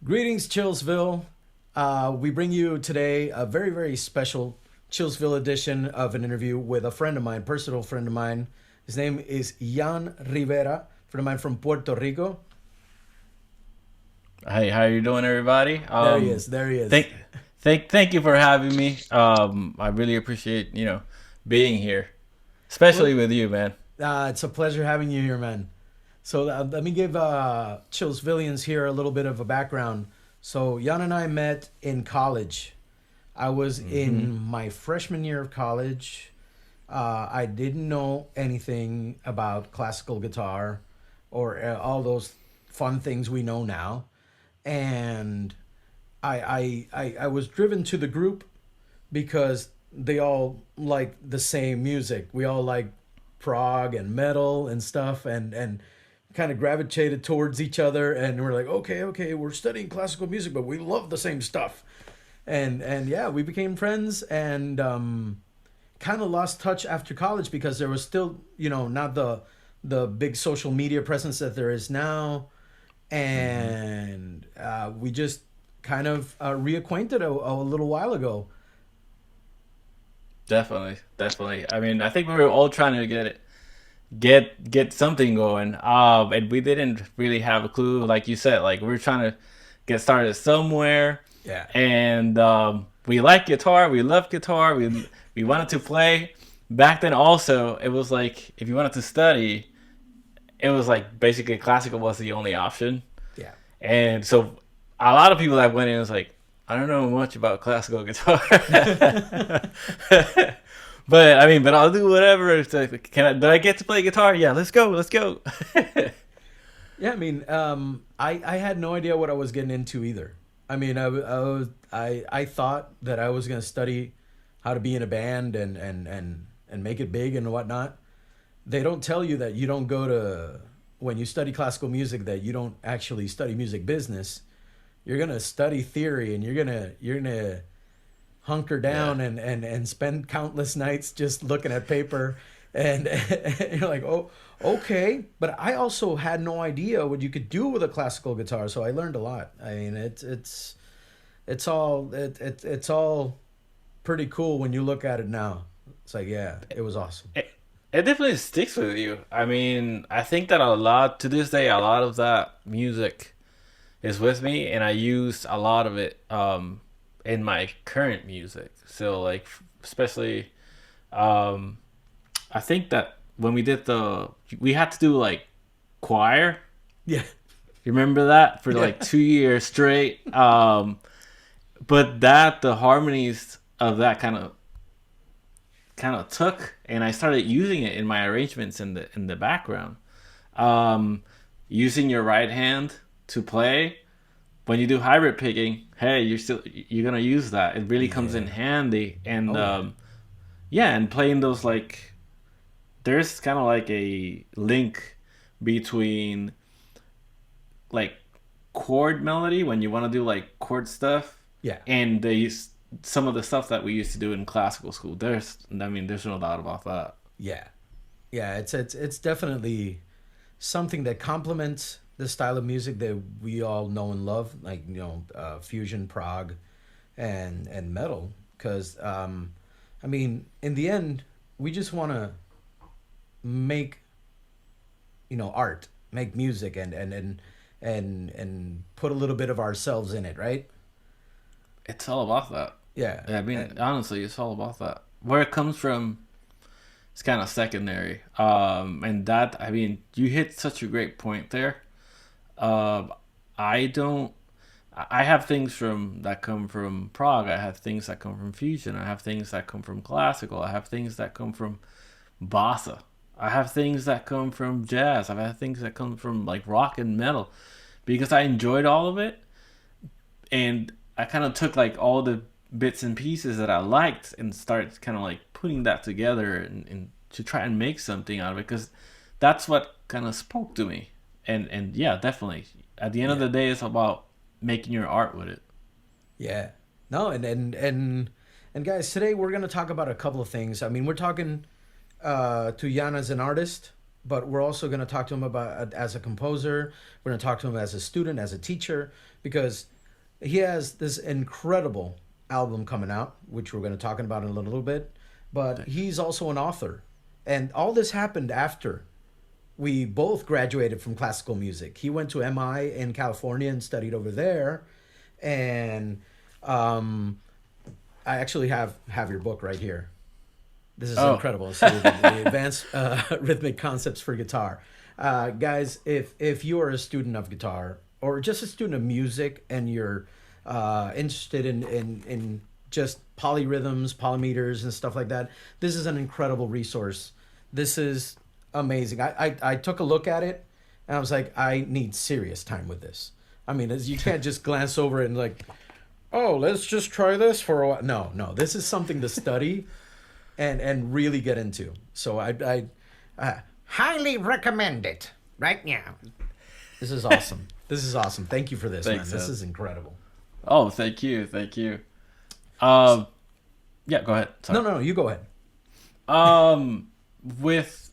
Greetings, ChillsVille. We bring you today a very, very special ChillsVille edition of an interview with a friend of mine, personal friend of mine. His name is Jan Rivera, friend of mine from Puerto Rico. Hey, how you doing, everybody? There he is. There he is. Thank, thank you for having me. I really appreciate being here, Well, especially with you, man. it's a pleasure having you here, man. So let me give ChillsVillians here a little bit of a background. So Jan and I met in college. I was Hmm. in my freshman year of college. I didn't know anything about classical guitar or all those fun things we know now. And I was driven to the group because they all like the same music. We all like prog and metal and stuff and kind of gravitated towards each other, and we're like, okay, we're studying classical music, but we love the same stuff. And yeah, we became friends and kind of lost touch after college because there was still, not the big social media presence that there is now. Hmm. And we just kind of reacquainted a little while ago. Definitely, definitely. I mean, I think we were all trying to get something going. And we didn't really have a clue, like you said. Like we were trying to get started somewhere, Yeah. and we like guitar. We love guitar. We wanted to play. Back then, also, it was like if you wanted to study, it was like basically classical was the only option. Yeah. And so a lot of people that went in was like, I don't know much about classical guitar. But I mean, but I'll do whatever. It's like, do I get to play guitar? Yeah, let's go, let's go. Yeah, I mean, I had no idea what I was getting into either. I mean, I thought that I was gonna study how to be in a band and make it big and whatnot. They don't tell you that you don't go to when you study classical music that you don't actually study music business. You're gonna study theory and you're gonna hunker Yeah. down and spend countless nights just looking at paper and you're like, oh, okay. But I also had no idea what you could do with a classical guitar, so I learned a lot. I mean, it's all pretty cool when you look at it now. It's like, yeah, it was awesome. It definitely sticks with you. I mean, I think that a lot to this day, a lot of that music is with me, and I use a lot of it in my current music. So, like, especially, um, I think that when we had to do like choir. Yeah. You remember that for Yeah. like 2 years straight. But the harmonies of that kind of took, and I started using it in my arrangements in the background. Um, Using your right hand to play when you do hybrid picking. Hey, you're gonna use that. It really comes in Yeah. handy, and Oh yeah. yeah, and playing those like there's kind of like a link between like chord melody when you want to do like chord stuff Yeah. and some of the stuff that we used to do in classical school. There's no doubt about that. Yeah. Yeah, it's definitely something that complements the style of music that we all know and love, like fusion, prog, and metal. Because I mean, in the end, we just want to make art, make music, and put a little bit of ourselves in it, right? It's all about that. Yeah, I mean, and honestly, it's all about that. Where it comes from, it's kind of secondary. And that, I mean, you hit such a great point there. Um, I don't. I have things from that come from Prague. I have things that come from fusion. I have things that come from classical. I have things that come from bossa. I have things that come from jazz. I've had things that come from like rock and metal because I enjoyed all of it, and I kind of took like all the bits and pieces that I liked and started kind of like putting that together and to try and make something out of it because that's what kind of spoke to me. And yeah, definitely. At the end of yeah, the day, it's about making your art with it. yeah. No, and guys, today we're gonna talk about a couple of things. I mean, we're talking to Jan as an artist. but we're also going to talk to him about as a composer. We're going to talk to him as a student, as a teacher, because he has this incredible album coming out, which we're going to talk about in a little bit. But he's also an author, and all this happened after we both graduated from classical music. He went to MI in California and studied over there, and I actually have your book right here. This is Oh, incredible. So the advanced rhythmic concepts for guitar, guys. If you are a student of guitar or just a student of music and you're interested in just polyrhythms, polymeters, and stuff like that, this is an incredible resource. This is amazing. I took a look at it and I was like, I need serious time with this. I mean, as you can't just glance over it and like, oh, let's just try this for a while. No, no, this is something to study and really get into. So I highly recommend it right now. This is awesome. This is awesome. Thank you for this, thanks, man. This Ed. is incredible. Oh, thank you, thank you. Um, yeah, go ahead. Sorry. No, no, no. You go ahead. With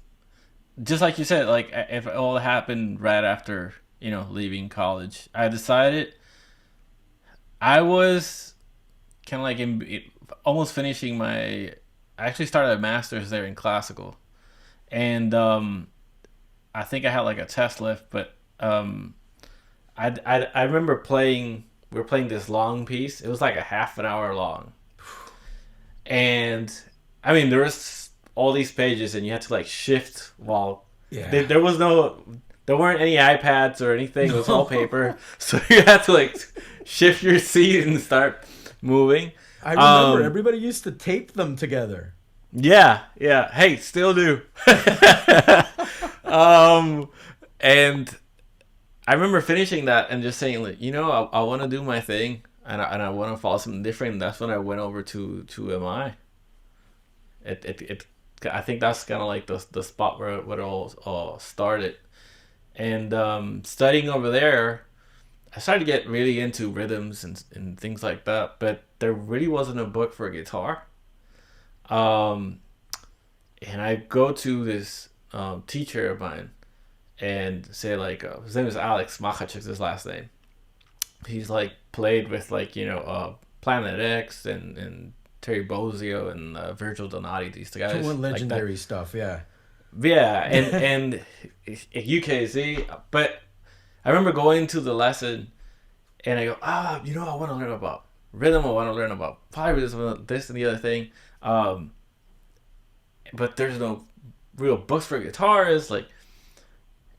just like you said, like if it all happened right after leaving college, I decided I was kind of like almost finishing my. I actually started a master's there in classical, and I think I had like a test left, but I remember playing. We were playing this long piece. It was like a half an hour long, and I mean there was all these pages, and you had to like shift while Yeah. there was no. There weren't any iPads or anything. It was all paper, so you had to like shift your seat and start moving. I remember everybody used to tape them together. Yeah, yeah. Hey, still do. And I remember finishing that and just saying, like, I want to do my thing, and I want to follow something different. And that's when I went over to MI. It I think that's kind of like the spot where it all started. And studying over there, I started to get really into rhythms and things like that. But there really wasn't a book for guitar. And I go to this teacher of mine and say like his name is Alex Machacek's his last name. He's like played with like Planet X and Terry Bozzio and Virgil Donati, these guys. Doing like legendary stuff, yeah. Yeah, and UKZ. But I remember going to the lesson and I go, I want to learn about rhythm. I want to learn about polyrhythms, this and the other thing. But there's no real books for guitars. Like,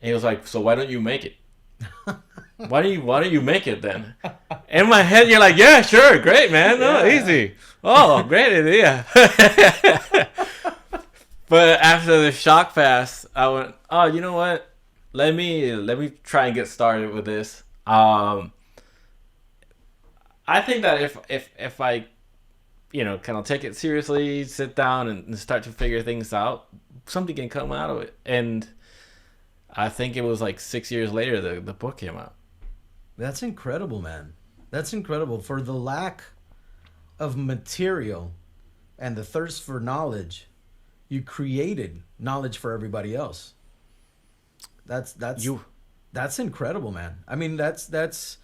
and he was like, so why don't you make it? Why don't you make it then? In my head, you're like, yeah, sure, great, man. Oh, easy. Oh, great idea. But after the shock pass, I went, oh, you know what? Let me try and get started with this. I think that if I kind of take it seriously, sit down and start to figure things out, something can come out of it. And I think it was like 6 years later the book came out. That's incredible, man. That's incredible. For the lack of material and the thirst for knowledge, you created knowledge for everybody else. That's incredible, man. I mean, that's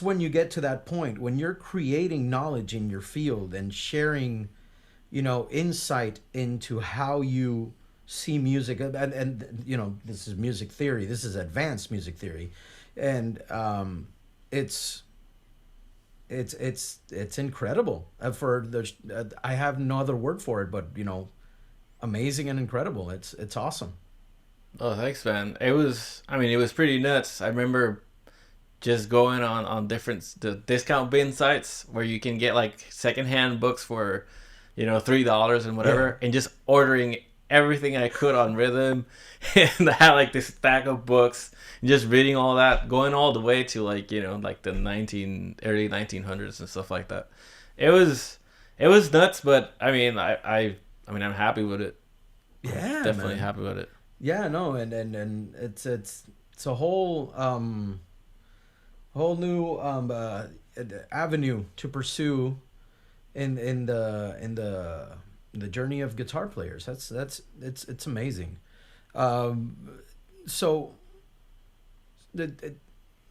when you get to that point when you're creating knowledge in your field and sharing, insight into how you see music, and this is music theory. This is advanced music theory, and it's incredible. I have no other word for it, but amazing and incredible. It's awesome. Oh, thanks, man. It was pretty nuts. I remember just going on the discount bin sites where you can get like secondhand books for $3 and whatever, and just ordering everything I could on rhythm. And I had like this stack of books and just reading all that, going all the way to like like the early 1900s and stuff like that. It was nuts, but I'm happy with it. Yeah, Definitely man. happy with it. Yeah, no, and it's a whole new avenue to pursue in the journey of guitar players. It's amazing. So, man,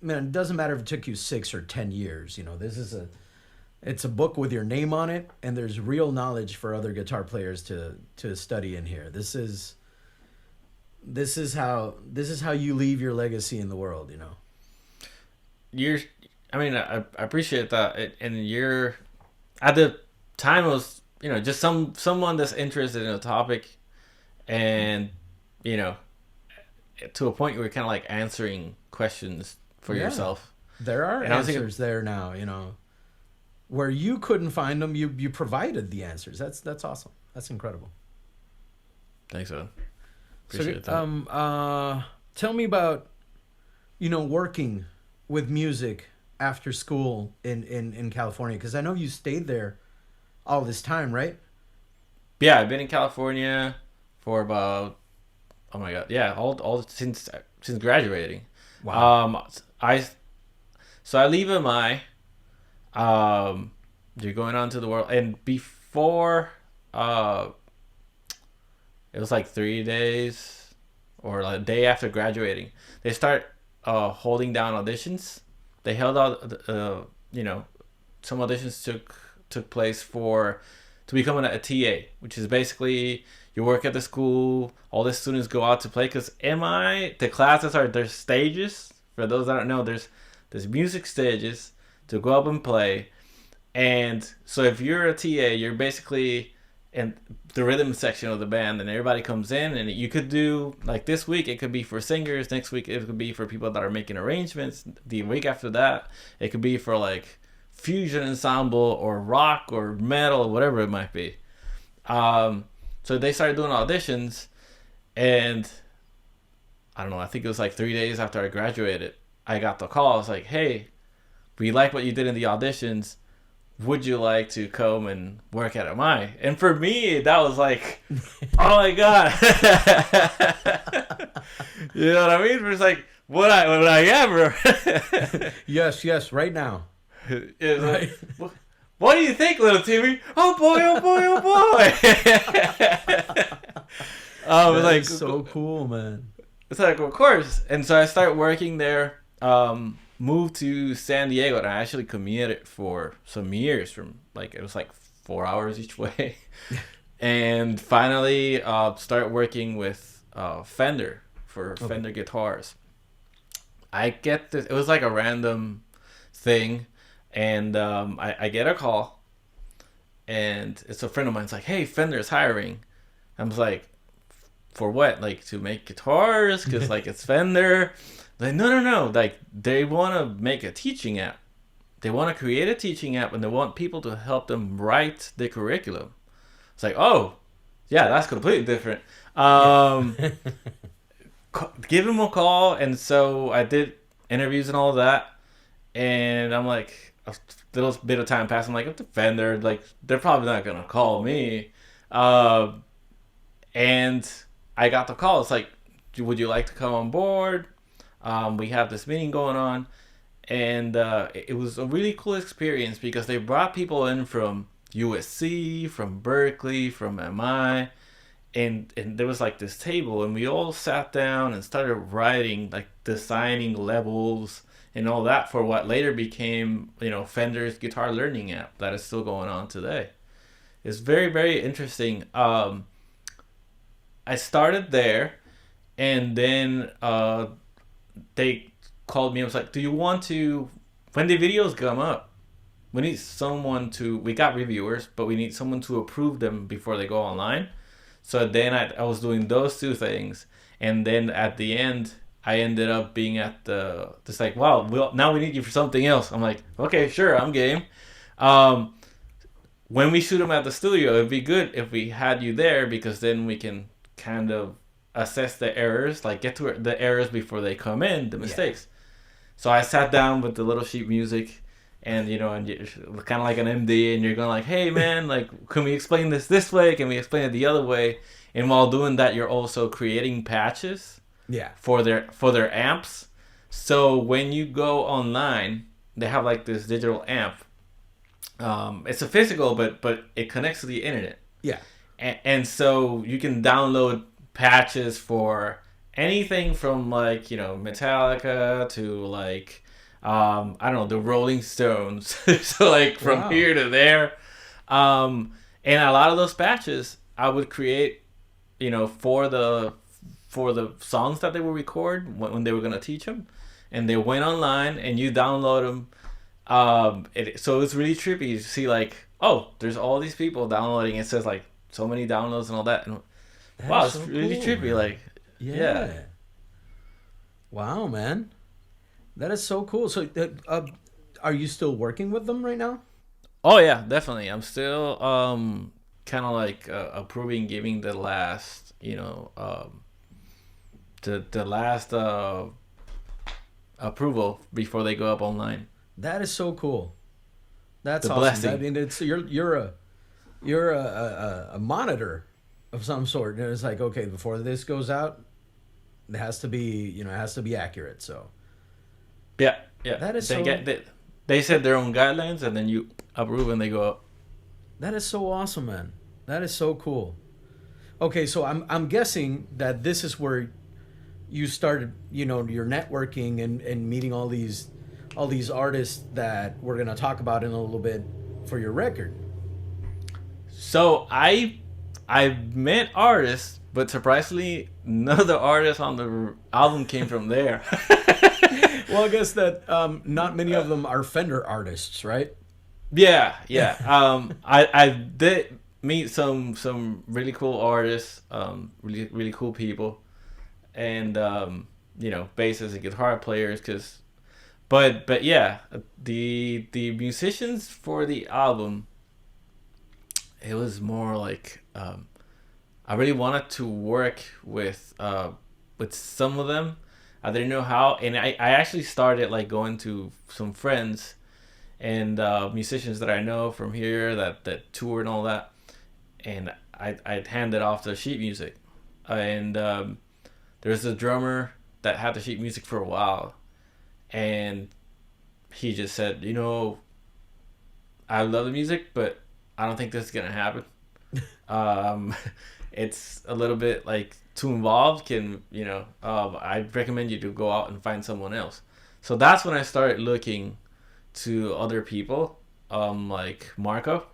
it doesn't matter if it took you 6 or 10 years. It's a book with your name on it, and there's real knowledge for other guitar players to study in here. This is how you leave your legacy in the world. I appreciate that. And you're, at the time, it was, just someone that's interested in a topic, and, to a point you were kind of like answering questions for yourself. There are and answers there now, where you couldn't find them. You provided the answers. That's awesome. That's incredible. Thanks, man. Appreciate that. Tell me about, working with music after school in California, because I know you stayed there all this time, right? Yeah, I've been in California for about, oh my god, yeah, all since graduating. Wow. I leave MI. You're going on to the world, and before, it was like 3 days or like a day after graduating, they start holding down auditions. They held out, some auditions took place to become a TA, which is basically you work at the school. All the students go out to play, because the classes there's stages. For those that don't know, there's music stages to go up and play. And so if you're a TA, you're basically in the rhythm section of the band, and everybody comes in, and you could do, like, this week it could be for singers, next week it could be for people that are making arrangements, the week after that it could be for like fusion ensemble or rock or metal or whatever it might be. So they started doing auditions, and I don't know, I think it was like 3 days after I graduated, I got the call. I was like, hey, we like what you did in the auditions. Would you like to come and work at MI? And for me, that was like, oh my god. You know what I mean? It's like, would I ever? Yes, right now. It's right. Like, what do you think, little Timmy? Oh boy, oh boy, oh boy. That like, is so cool, man. It's like, of course. And so I started working there. Moved to San Diego, and I actually commuted for some years from, like, it was like 4 hours each way. And finally started working with Fender for Fender guitars. I get this, it was like a random thing, and I get a call, and it's a friend of mine. It's like, hey, Fender's hiring. I was like, for what? Like, to make guitars? Because like, it's Fender. Like, no. Like, they want to make a teaching app. They want to create a teaching app, and they want people to help them write the curriculum. It's like, oh, yeah, that's completely different. Give them a call. And so I did interviews and all that. And I'm like, a little bit of time passed. I'm like, if the Fender, like, they're probably not going to call me. And I got the call. It's like, would you like to come on board? We have this meeting going on, and it was a really cool experience because they brought people in from USC, from Berkeley, from MI, and there was like this table, and we all sat down and started writing, like, designing levels and all that for what later became, Fender's guitar learning app that is still going on today. It's very, very interesting. I started there, and then they called me and was like, do you want to, when the videos come up, we need someone we got reviewers, but we need someone to approve them before they go online. So then I was doing those two things, and then at the end I ended up being at just like, wow, now we need you for something else. I'm like, okay, sure, I'm game. When we shoot them at the studio, it'd be good if we had you there, because then we can kind of assess the errors, like get to the errors before they come in, the mistakes. Yeah. So I sat down with the little sheet music, and and you're kind of like an MD, and you're going like, hey man, like, can we explain this way? Can we explain it the other way? And while doing that, you're also creating patches for their amps. So when you go online, they have like this digital amp. It's a physical, but it connects to the internet. Yeah. And so you can download patches for anything from like Metallica to like I don't know, the Rolling Stones. So like from Wow. here to there, and a lot of those patches I would create, for the songs that they would record when they were gonna teach them, and they went online and you download them. So it's really trippy. You see like, oh, there's all these people downloading. It says like so many downloads and all that. And That wow, is it's so really cool, trippy. man. Like, yeah. Yeah. Wow, man. That is so cool. So, are you still working with them right now? Oh yeah, definitely. I'm still kind of like approving, giving the last, the last approval before they go up online. That is so cool. That's The awesome. I blessing. mean, it's you're a monitor of some sort. And it's like, okay, before this goes out, it has to be, it has to be accurate. So Yeah, yeah. that is They so get they set their own guidelines and then you approve and they go up. that is so awesome, man. That is so cool. Okay, so I'm guessing that this is where you started, your networking and meeting all these artists that we're gonna talk about in a little bit for your record. So I met artists, but surprisingly, none of the artists on the album came from there. Well, I guess that not many of them are Fender artists, right? Yeah, yeah. I did meet some really cool artists, really really cool people, and bassists and guitar players. But yeah, the musicians for the album, it was more like I really wanted to work with some of them. I didn't know how, and I actually started like going to some friends and musicians that I know from here that tour and all that, and I'd handed off the sheet music, and there's a drummer that had the sheet music for a while, and he just said, I love the music, but I don't think this is gonna happen. Um, it's a little bit like too involved. I recommend you to go out and find someone else. So that's when I started looking to other people, like Marco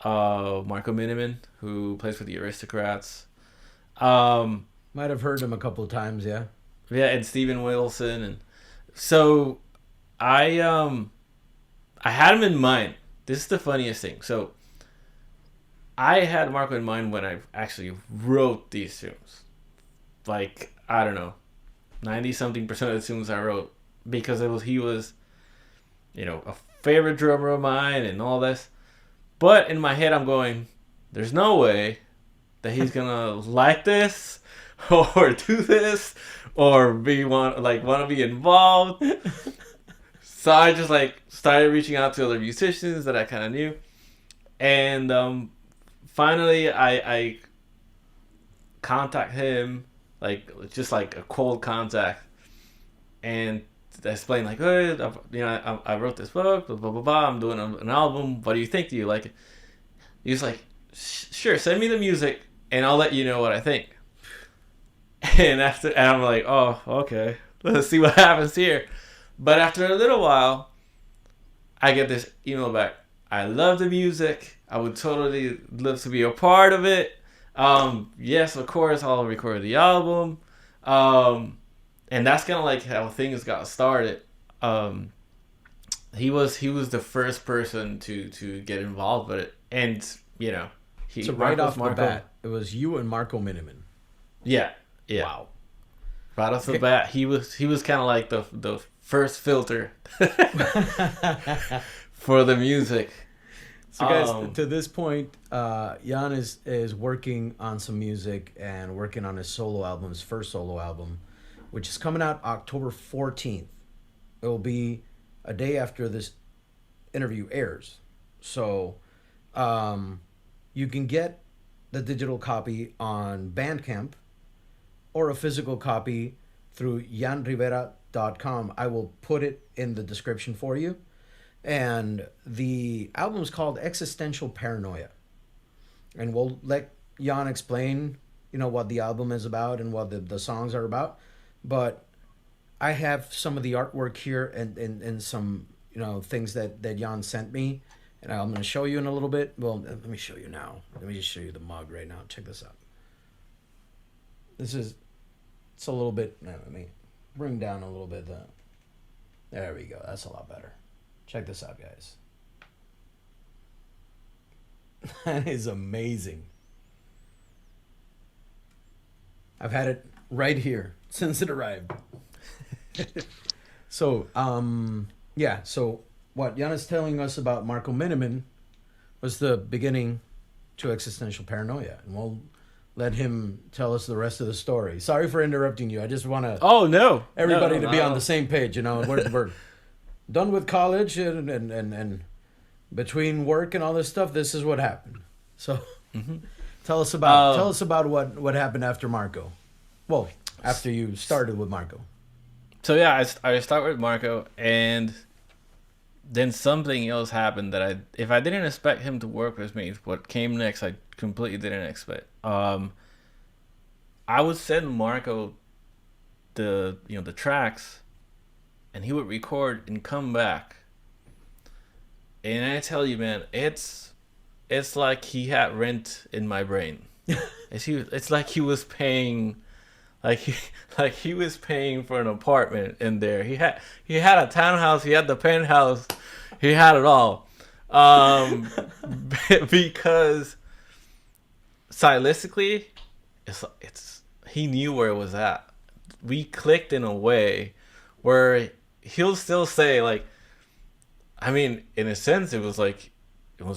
Miniman, who plays for the Aristocrats. Um, Might have heard him a couple of times, yeah. yeah, and Steven Wilson, and so I had him in mind. This is the funniest thing. So I had Marco in mind when I actually wrote these tunes. Like, I don't know, 90 something percent of the tunes I wrote, because he was a favorite drummer of mine and all this. But in my head, I'm going, there's no way that he's gonna like this or do this or want to be involved. So I just like started reaching out to other musicians that I kind of knew, and finally I contact him, like just like a cold contact, and explain like, hey, I wrote this book, blah blah blah blah. I'm doing an album. What do you think? Do you like it? He's like, sure, send me the music, and I'll let you know what I think. And I'm like, oh, okay, let's see what happens here. But after a little while, I get this email back. I love the music. I would totally love to be a part of it. Yes, of course, I'll record the album. And that's kind of like how things got started. He was the first person to get involved with it, and So right off the bat, it was you and Marco Miniman. Yeah, yeah. Wow. Right off the bat, he was kind of like the first filter for the music. So guys, to this point, Jan is working on some music and working on his solo album, his first solo album, which is coming out October 14th. It will be a day after this interview airs. So you can get the digital copy on Bandcamp or a physical copy through janrivera.com. I will put it in the description for you. And the album is called Existential Paranoia. And we'll let Jan explain what the album is about and what the songs are about. But I have some of the artwork here and some things that Jan sent me, and I'm going to show you in a little bit. Well, let me show you now. Let me just show you the mug right now. Check this out. It's a little bit. Let me bring down a little bit. There we go. That's a lot better. Check this out, guys. That is amazing. I've had it right here since it arrived. So, yeah. So, what Jan is telling us about Marco Miniman was the beginning to Existential Paranoia, and we'll let him tell us the rest of the story. Sorry for interrupting you. I just want to. Oh no! Everybody no, to be on the same page. We're done with college and between work and all this stuff. This is what happened. So, tell us about what happened after Marco. Well, after you started with Marco. So yeah, I start with Marco, and then something else happened that if I didn't expect him to work with me, what came next I completely didn't expect. I would send Marco the tracks, and he would record and come back. And I tell you, man, it's like he had rent in my brain. It's like he was paying. Like he was paying for an apartment in there. He had a townhouse. He had the penthouse. He had it all, because stylistically, it's he knew where it was at. We clicked in a way where he'll still say like, I mean, in a sense, it was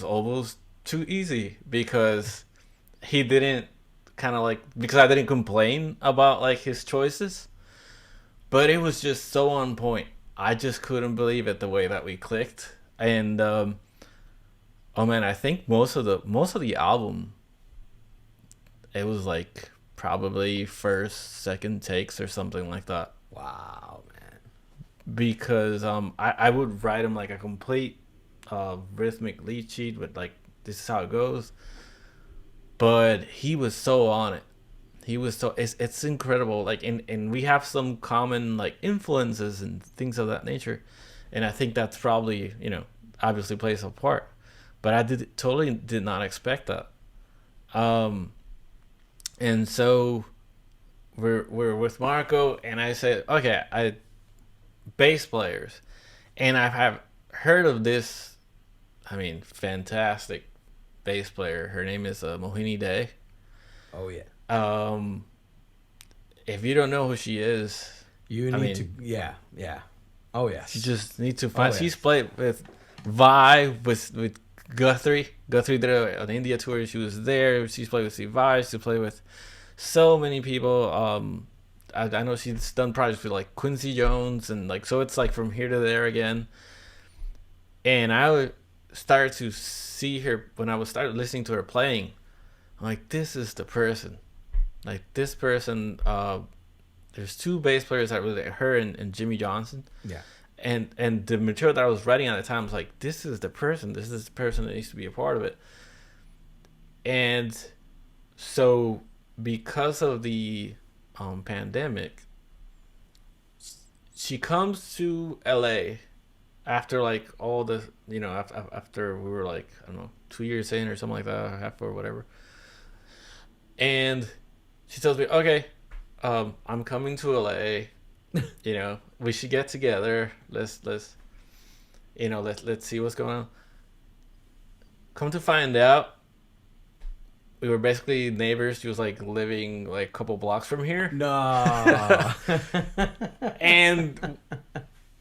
almost too easy because he didn't. Kind of like because I didn't complain about like his choices, but it was just so on point. I just couldn't believe it the way that we clicked. And oh man, I think most of the album, it was like probably first, second takes or something like that. Wow, man. Because I would write him like a complete rhythmic lead sheet with like this is how it goes. But he was so on it. He was so it's incredible. Like and we have some common like influences and things of that nature, and I think that's probably obviously plays a part. But I totally did not expect that. And so we're with Marco, and I said, okay, bass players, and I have heard of this. I mean, fantastic bass player. Her name is Mohini Day. Oh yeah. If you don't know who she is, you need to. Yeah. Oh yeah. You just need to find. She's played with Vi, with Guthrie. Guthrie did an India tour. She was there. She's played with Steve Vai. She played with so many people. I know she's done projects with like Quincy Jones and like so. It's like from here to there again. And I would start to see her when I was started listening to her playing. I'm like, this is the person. Like this person. There's two bass players that really her and Jimmy Johnson. Yeah. And the material that I was writing at the time was like, this is the person. This is the person that needs to be a part of it. And so because of the pandemic, she comes to LA after like all the after we were like I don't know 2 years in or something like that, or half or whatever. And she tells me, okay, I'm coming to LA. We should get together. Let's see what's going on. Come to find out, we were basically neighbors. She was like living like a couple blocks from here. No. And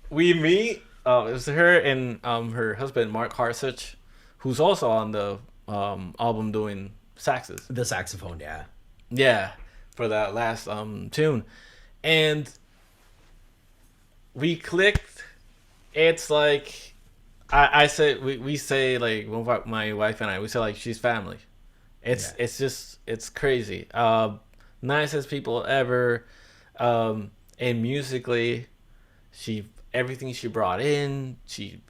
we meet. It was her and her husband Mark Harsich, who's also on the album doing saxes. The saxophone, yeah. Yeah, for that last tune. And we clicked. It's like I said we say like my wife and I we say like she's family. It's just it's crazy. Nicest people ever. And musically, everything she brought in,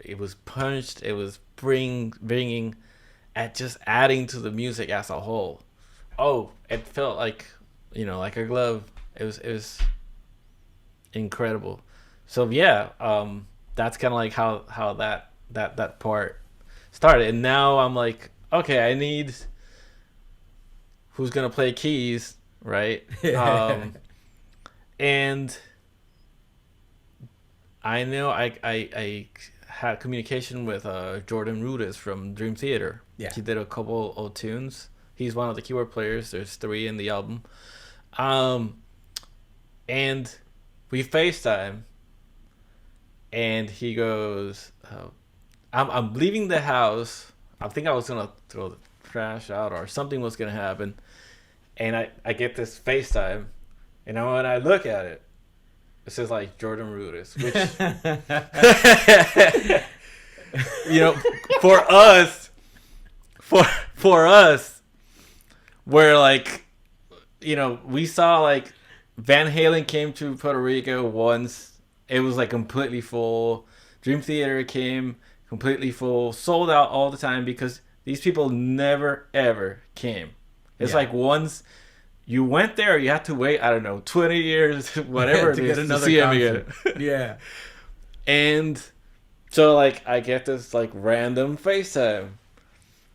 it was punched. It was bringing at just adding to the music as a whole. oh, it felt like, like a glove. It was incredible. So yeah, that's kind of like how that part started. And now I'm like, okay, I need who's gonna play keys, right? And I know I had communication with Jordan Rudess from Dream Theater. Yeah. He did a couple of tunes. He's one of the keyboard players. There's 3 in the album. Um, and we FaceTime, and he goes, I'm leaving the house. I think I was gonna throw the trash out or something was gonna happen, and I get this FaceTime, and when I look at it, it says like Jordan Rudess, which for us, for us, where like, we saw like Van Halen came to Puerto Rico once. It was like completely full. Dream Theater came completely full, sold out all the time because these people never ever came. It's like once you went there, you had to wait, I don't know, 20 years, whatever to it get is, another to see concert. him again. Yeah. And so like I get this like random FaceTime,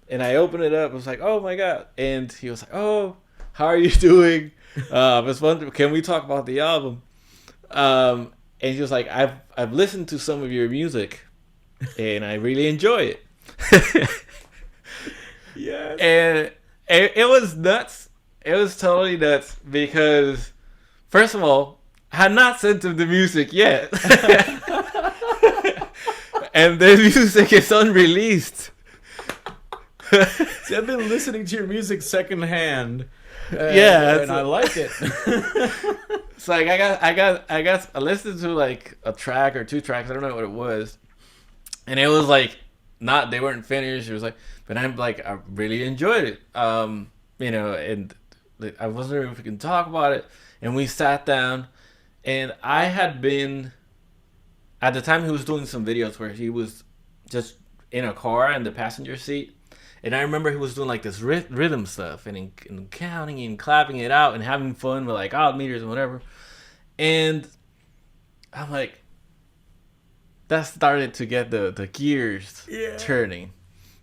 and I open it up. I was like, oh my god! And he was like, oh, how are you doing? I was wondering, can we talk about the album? And he was like, I've listened to some of your music, and I really enjoy it. Yes. And it was nuts. It was totally nuts because, first of all, I had not sent him the music yet. And the music is unreleased. See, I've been listening to your music secondhand. Yeah, and I like it. It's like I listened to like a track or 2 tracks. I don't know what it was, and it was like they weren't finished. It was like, but I'm like, I really enjoyed it. And I wasn't sure if we can talk about it. And we sat down, and I had been at the time he was doing some videos where he was just in a car in the passenger seat. And I remember he was doing like this rhythm stuff and counting and clapping it out and having fun with like odd meters and whatever. And I'm like, that started to get the gears turning,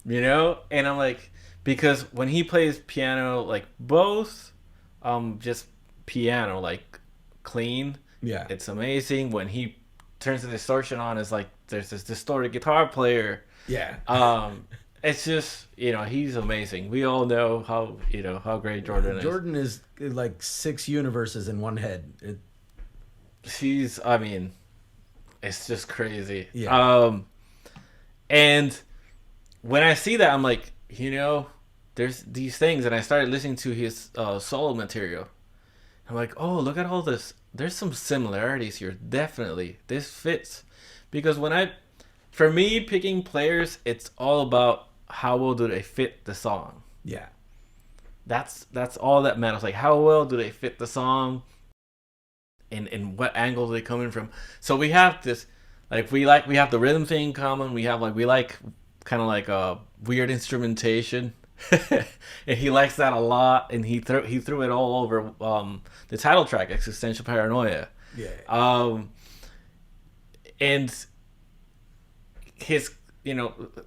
And I'm like, because when he plays piano, like both, just piano, like clean, it's amazing. When he turns the distortion on, it's like there's this distorted guitar player. It's just, he's amazing. We all know how great Jordan is. Jordan is like 6 universes in one head. It's just crazy. Yeah. And when I see that, I'm like, there's these things, and I started listening to his solo material. I'm like, oh, look at all this. There's some similarities here. Definitely, this fits, because for me, picking players, it's all about how well do they fit the song. Yeah. That's all that matters. Like, how well do they fit the song, and what angle are they coming from? So we have this, like, we have the rhythm thing in common. We like kind of like a weird instrumentation, and he likes that a lot. And he threw it all over the title track, Existential Paranoia. Yeah. And his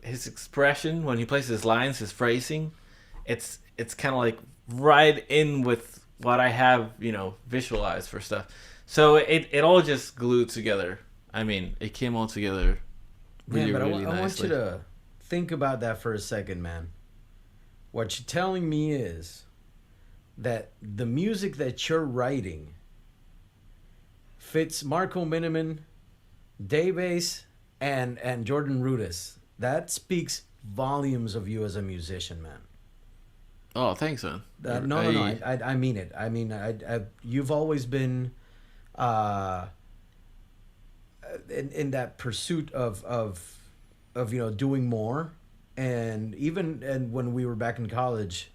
his expression when he plays his lines, his phrasing, it's kind of like right in with what I have visualized for stuff. So it all just glued together. It came all together really, really nicely. I want you to think about that for a second, man. What you're telling me is that the music that you're writing fits Marco Miniman, Daybase, and Jordan Rudess. That speaks volumes of you as a musician, man. Oh, thanks, man. No. I mean it. You've always been in that pursuit of doing more, and when we were back in college,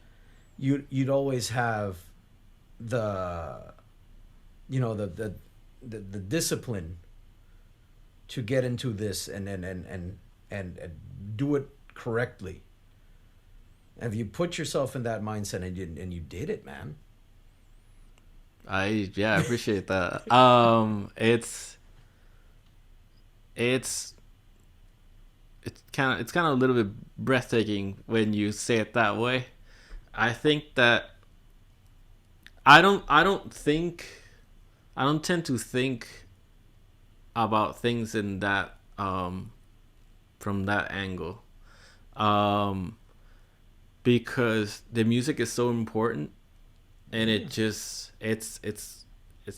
you'd always have the discipline to get into this and do it correctly. Have you put yourself in that mindset and you did it, man? I appreciate that. It's it's kind of a little bit breathtaking when you say it that way. I think that I don't tend to think about things in that from that angle. Um because the music is so important, and Yeah. it just it's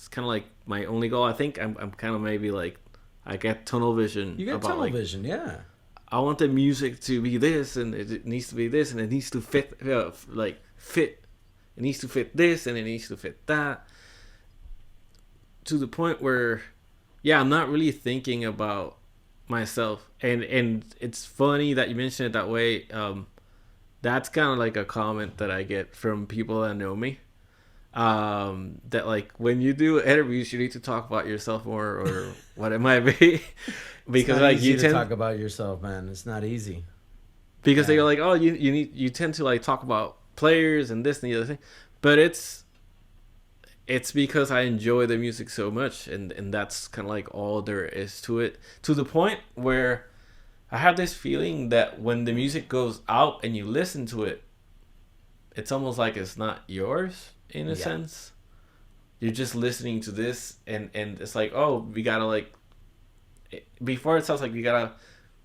kind of like my only goal. I think I'm kind of maybe like I get tunnel vision You get about tunnel like vision, yeah. I want the music to be this, and it needs to be this, and it needs to fit, fit. It needs to fit this, and it needs to fit that. To the point where, yeah, I'm not really thinking about myself, and it's funny that you mentioned it that way. That's kind of like a comment that I get from people that know me. That like when you do interviews, you need to talk about yourself more, or what it might be, It's because not like you easy to tend talk about yourself, man. It's not easy. because Yeah. they're like, oh, you tend to like talk about players and this and the other thing, but it's because I enjoy the music so much, and that's kind of like all there is to it. To the point where I have this feeling that when the music goes out and you listen to it, it's almost like it's not yours in a Yeah. sense. You're just listening to this, and it's like, oh, we gotta like before it sounds like we gotta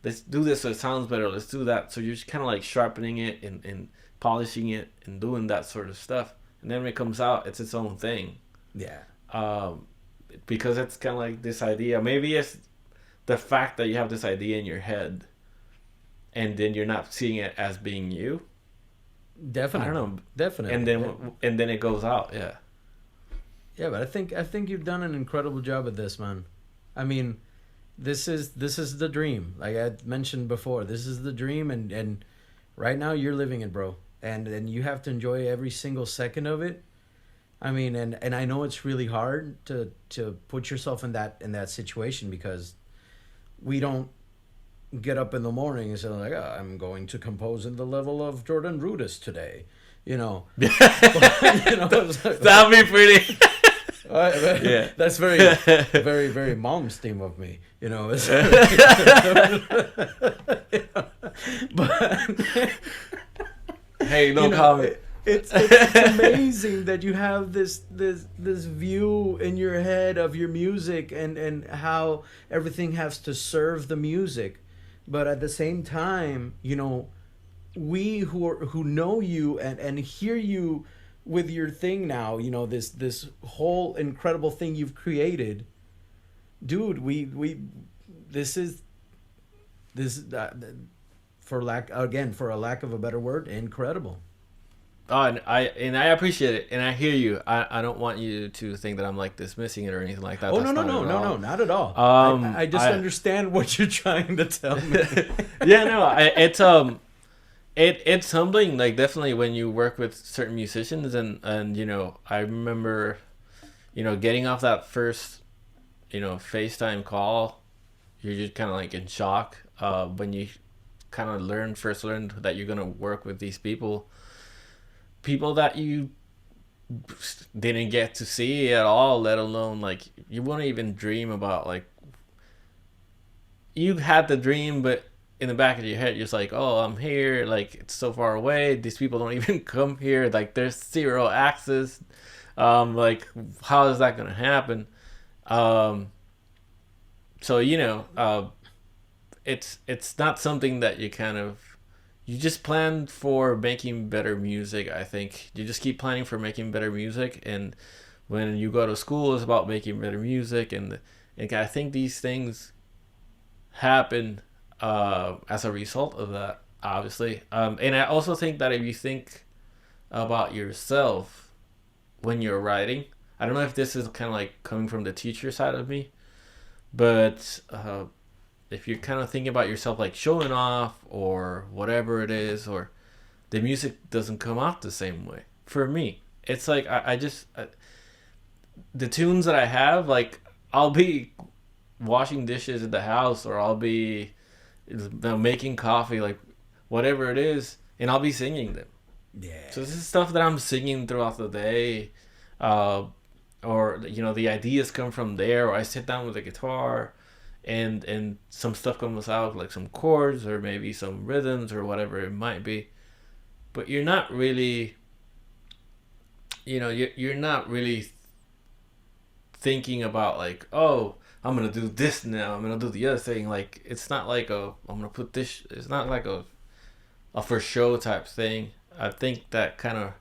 let's do this so it sounds better. Let's do that. So you're just kind of like sharpening it and polishing it and doing that sort of stuff. And then when it comes out, it's its own thing. Yeah. Um, because it's kind of like this idea. Maybe it's the fact that you have this idea in your head, and then you're not seeing it as being you. I don't Definitely. know. Definitely. Yeah. And then it goes out. Yeah. Yeah, but I think you've done an incredible job at this, man. I mean, this is the dream. Like I mentioned before, this is the dream, and right now you're living it, bro. And you have to enjoy every single second of it. I mean, and I know it's really hard to put yourself in that situation because we don't get up in the morning and say like, oh, I'm going to compose in the level of Jordan Rudess today, you know. But, you know, it's like, That'd be pretty. Yeah. that's very, very, very mom's theme of me, you know. But Hey, no you know, comment. it's amazing that you have this view in your head of your music and how everything has to serve the music, but at the same time, you know, we who know you and hear you with your thing now, you know, this whole incredible thing you've created, dude. We this is this for a lack of a better word, incredible. Oh, and I appreciate it, and I hear you. I don't want you to think that I'm like dismissing it or anything like that. Oh That's no no not it no at no no, all. not at all. Um, I just I understand what you're trying to tell me. yeah, no, it's humbling. Like definitely when you work with certain musicians, and you know, I remember, you know, getting off that first, you know, FaceTime call, you're just kind of like in shock. When you kind of first learned that you're gonna work with these people that you didn't get to see at all, let alone like you wouldn't even dream about. Like you had the dream, but in the back of your head you're just like, oh, I'm here, like it's so far away, these people don't even come here, like there's zero access. Like how is that gonna happen? um so you know, it's not something that you kind of you just plan for making better music. I think you just keep planning for making better music, and when you go to school, it's about making better music, and I think these things happen as a result of that, obviously. And I also think that if you think about yourself when you're writing, I don't know if this is kind of like coming from the teacher side of me, but if you're kind of thinking about yourself like showing off or whatever it is, or the music doesn't come out the same way. For me, it's like the tunes that I have, like I'll be washing dishes in the house, or I'll be making coffee, like whatever it is, and I'll be singing them. Yeah. So this is stuff that I'm singing throughout the day, uh, or the ideas come from there. Or I sit down with a guitar, and some stuff comes out like some chords or maybe some rhythms or whatever it might be. But you're not really, you're not really thinking about like, oh, I'm gonna do this now. I'm gonna do the other thing. Like it's not like I'm gonna put this. It's not like a for show type thing. I think that kind of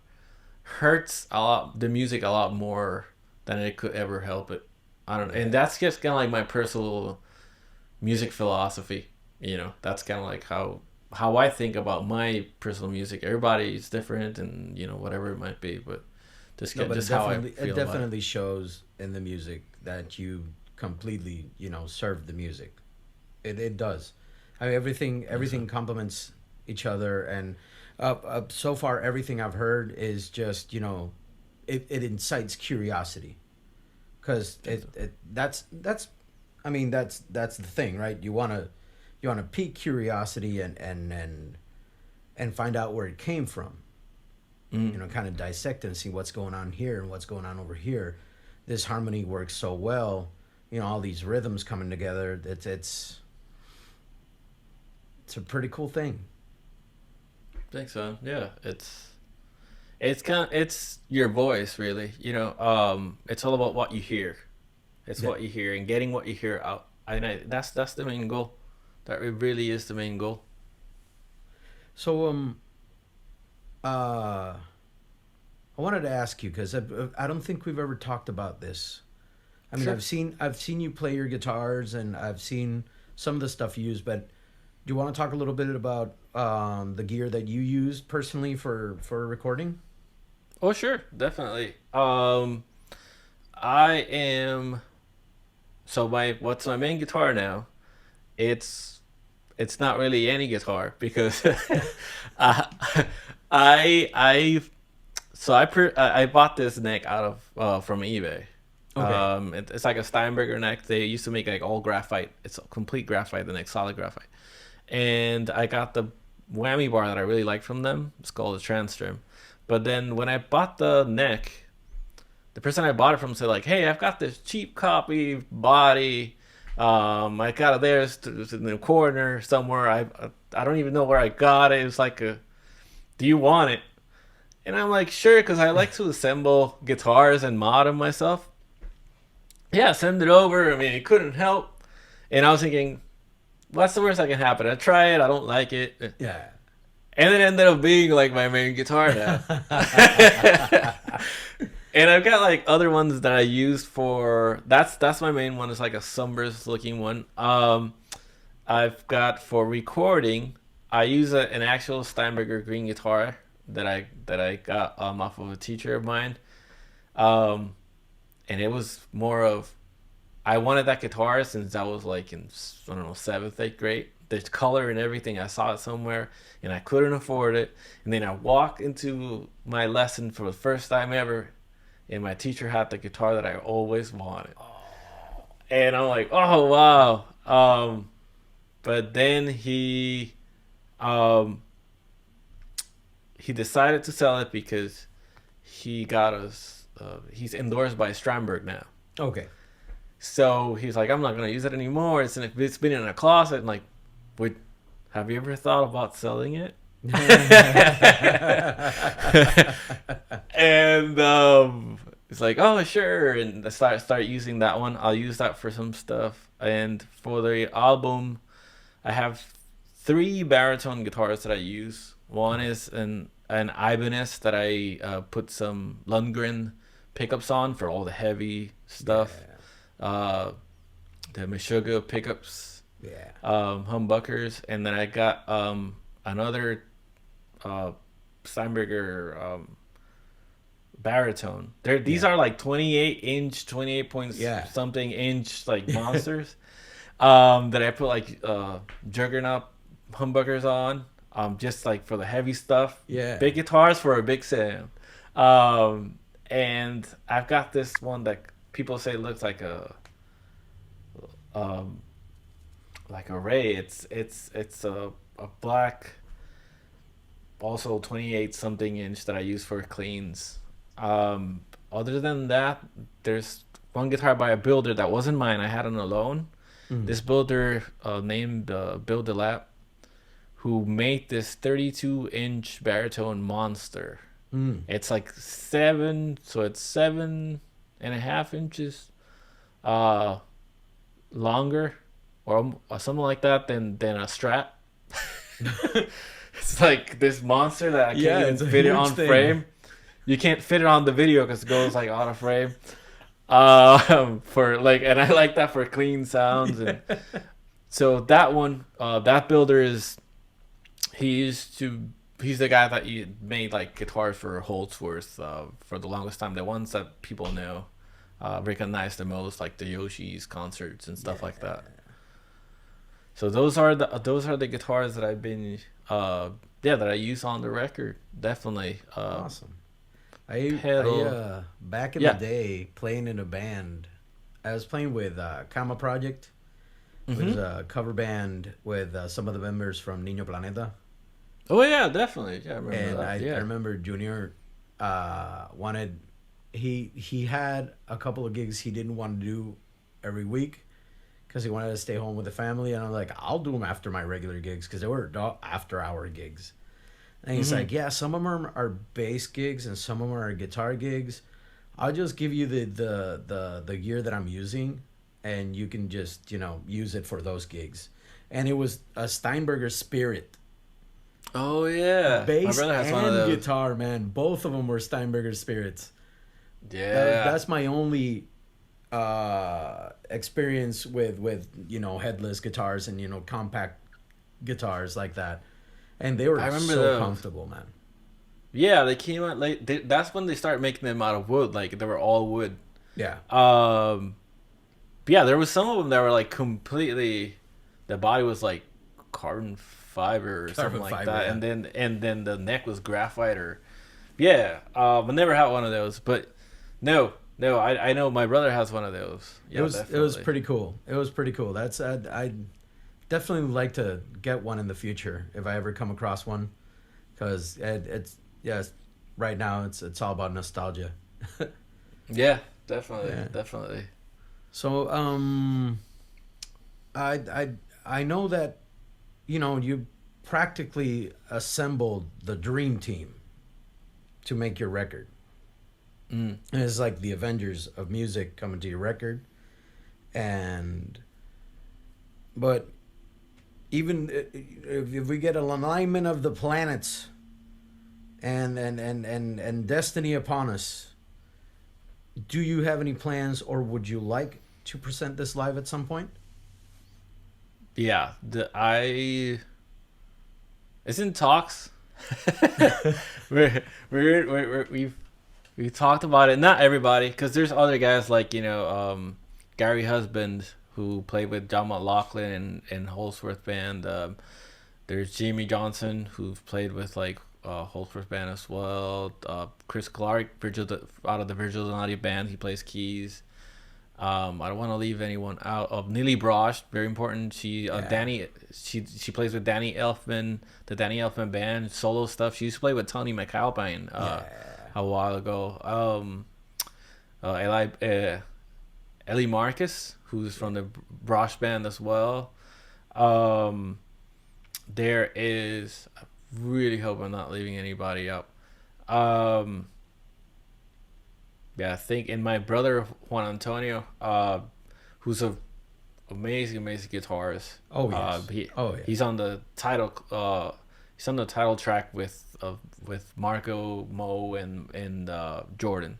hurts a lot the music a lot more than it could ever help it. I don't know, and Yeah. that's just kind of like my personal music philosophy. That's kind of like how I think about my personal music. Everybody's different, and whatever it might be, but No, but just how I it feel about it. definitely shows in the music that you completely, serve the music. It does. I mean, I think so. everything complements each other, and so far everything I've heard is just, it incites curiosity, because I think so. that's I mean, that's the thing, right? You want to pique curiosity, and find out where it came from. Mm. Kind of dissect and see what's going on here and what's going on over here. This harmony works so well. All these rhythms coming together. It's a pretty cool thing. I think so. Yeah, it's your voice really. It's all about what you hear. It's Yeah. what you hear and getting what you hear out. That's the main goal. That really is the main goal. So uh, I wanted to ask you, because I don't think we've ever talked about this. I mean, Sure. I've seen you play your guitars, and I've seen some of the stuff you use, but do you want to talk a little bit about the gear that you use personally for recording? Oh, sure, definitely. I am so my what's my main guitar now? It's it's not really any guitar because I I so I bought this neck out of from eBay. Okay. It's like a Steinberger neck. They used to make like all graphite. It's complete graphite, the neck, solid graphite. And I got the whammy bar that I really like from them. It's called a Transtrim. But then when I bought the neck, the person I bought it from said like, "Hey, I've got this cheap copy body. I got it there. It's in the corner somewhere. I don't even know where I got it. It's like a, do you want it?" And I'm like, "Sure," because I like to assemble guitars and mod them myself. Yeah, send it over. I mean, it couldn't help. And I was thinking, what's the worst that can happen? I try it. I don't like it. Yeah. And it ended up being like my main guitar now. And I've got like other ones that I use for that's my main one. It's like a sunburst looking one. I've got for recording. I use an actual Steinberger green guitar that I got off of a teacher of mine. Um, and it was more of I wanted that guitar since I was like in I don't know seventh, eighth grade. The color and everything, I saw it somewhere, and I couldn't afford it. And then I walked into my lesson for the first time ever, and my teacher had the guitar that I always wanted. And I'm like, oh wow. But then um, he decided to sell it because he got us. He's endorsed by Strandberg now. Okay. So he's like, I'm not gonna use it anymore. It's been in a closet. And like, would have you ever thought about selling it? And it's like, oh sure, and I start using that one. I'll use that for some stuff. And for the album, I have three baritone guitars that I use. One Okay. is an Ibanez that I put some Lundgren pickups on for all the heavy stuff. Yeah. Uh, the Meshuggah pickups, Yeah. humbuckers, and then I got another uh, Steinberger baritone. These Yeah. are like 28-inch, 28 point Yeah. something inch like monsters that I put like juggernaut humbuckers on, just like for the heavy stuff. Yeah. Big guitars for a big sound. And I've got this one that people say looks um, like a ray. It's a black. also 28 something inch that I use for cleans. Other than that, there's one guitar by a builder that wasn't mine. I had on a loan. Mm. This builder named Bill DeLapp, who made this 32-inch baritone monster. Mm. It's like seven, so it's 7.5 inches uh, longer or something like that than a Strat. It's like this monster that I can't even fit it on frame. You can't fit it on the video because it goes like out of frame. For like, and I like that for clean sounds. And so that one, that builder he's the guy that made like guitars for Holdsworth for the longest time. The ones that people know, recognize the most, like the Yoshi's concerts and stuff like that. So those are the guitars that I've been that I use on the record. Definitely. Awesome. Pedal. Back in the day, playing in a band, I was playing with Kama Project, which is a cover band with some of the members from Niño Planeta. Oh yeah, definitely. Yeah, I remember And that. I remember Junior wanted he had a couple of gigs he didn't want to do every week because he wanted to stay home with the family, and I'm like, I'll do them after my regular gigs because they were after hour gigs. And he's like, yeah, some of them are bass gigs and some of them are guitar gigs. I'll just give you the gear that I'm using, and you can just, use it for those gigs. And it was a Steinberger Spirit. Oh yeah, Bass my brother has and one of those. guitar, man. Both of them were Steinberger Spirits. Yeah, That's my only experience with headless guitars and compact guitars like that. And they were I remember so those. comfortable, man. Yeah, they came out late. That's when they started making them out of wood. Like they were all wood. Yeah. But yeah, there was some of them that were like completely. The body was like carbon fiber or something like that, yeah. and then the neck was graphite or. Yeah, I never had one of those, but no, I know my brother has one of those. Yeah, it was pretty cool. It was pretty cool. That's I definitely like to get one in the future if I ever come across one, because right now it's all about nostalgia. Yeah, definitely. So I know that you practically assembled the dream team to make your record. And it's like the Avengers of music coming to your record, but even if we get an alignment of the planets and destiny upon us, do you have any plans, or would you like to present this live at some point? Yeah, it's in talks. We've talked about it. Not everybody, because there's other guys like Gary Husband, who played with John McLaughlin and Holdsworth Band. There's Jamie Johnson, who's played with like Holdsworth Band as well. Chris Clark, out of the Virgil Donati Band, he plays keys. I don't want to leave anyone out. Of Neely Brosh, very important. She plays with Danny Elfman, the Danny Elfman Band, solo stuff. She used to play with Tony McAlpine a while ago. Ellie Marcus, who's from the Brosh Band as well. There is, I really hope I'm not leaving anybody out. I think, and my brother Juan Antonio, who's a amazing guitarist. Oh yes. He's on the title. He's on the title track with Marco, Mo, and Jordan.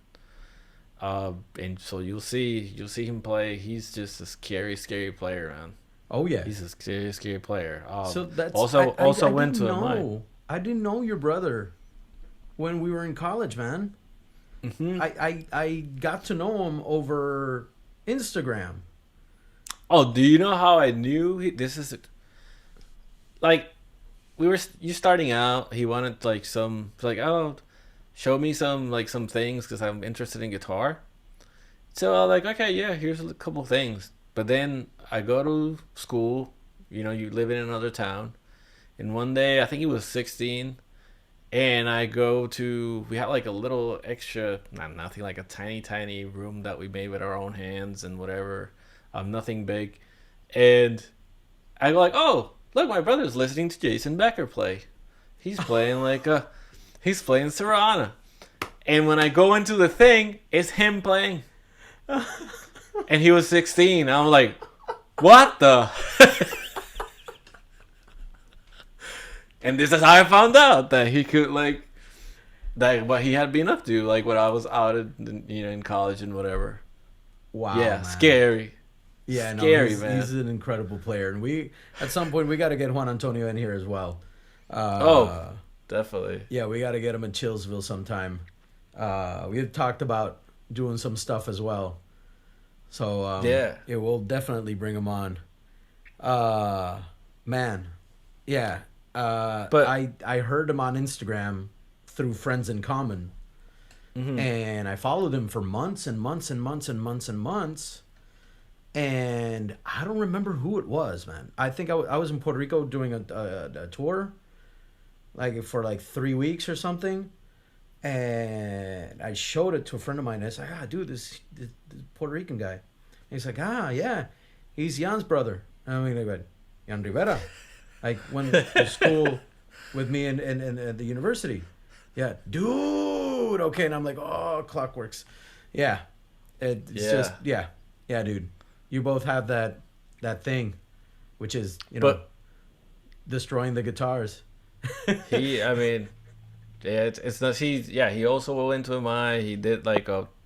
And so you'll see him play. He's just a scary player, man. Oh yeah. He's a scary player. So that's also I went didn't to know. I didn't know your brother when we were in college, man. Mm-hmm. I got to know him over Instagram. Oh, do you know how I knew this is like you starting out? He wanted like show me some things because I'm interested in guitar. So I was like, okay, yeah, here's a couple things. But then I go to school. You live in another town, and one day I think he was 16, And we had like a little extra, not nothing, like a tiny room that we made with our own hands and whatever, nothing big. And I go like, oh, look, my brother's listening to Jason Becker play. He's playing he's playing Serrana. And when I go into the thing, it's him playing. And he was 16. I'm like, what the? And this is how I found out that he could that what he had been up to, like when I was out in college and whatever. Wow, Yeah, man. scary. Yeah, Scary, no, man. he's an incredible player, and we at some point we got to get Juan Antonio in here as well. Oh, definitely. Yeah, we got to get him in Chillsville sometime. We had talked about doing some stuff as well, so Yeah. it will definitely bring him on. Man, yeah. But I heard him on Instagram through Friends in Common, mhm. and I followed him for months and months and months and months and months. And I don't remember who it was, man. I think I was in Puerto Rico doing a tour, like for like 3 weeks or something. And I showed it to a friend of mine. And I was like, dude, this Puerto Rican guy. And he's like, yeah, he's Jan's brother. And I'm like, Jan Rivera. Like, went to school with me in the university. Yeah, dude. Okay, and I'm like, oh, clockworks. Yeah, it's just yeah, dude. You both have that thing, which is But destroying the guitars. I mean, yeah, it's not. He also went to MI. He did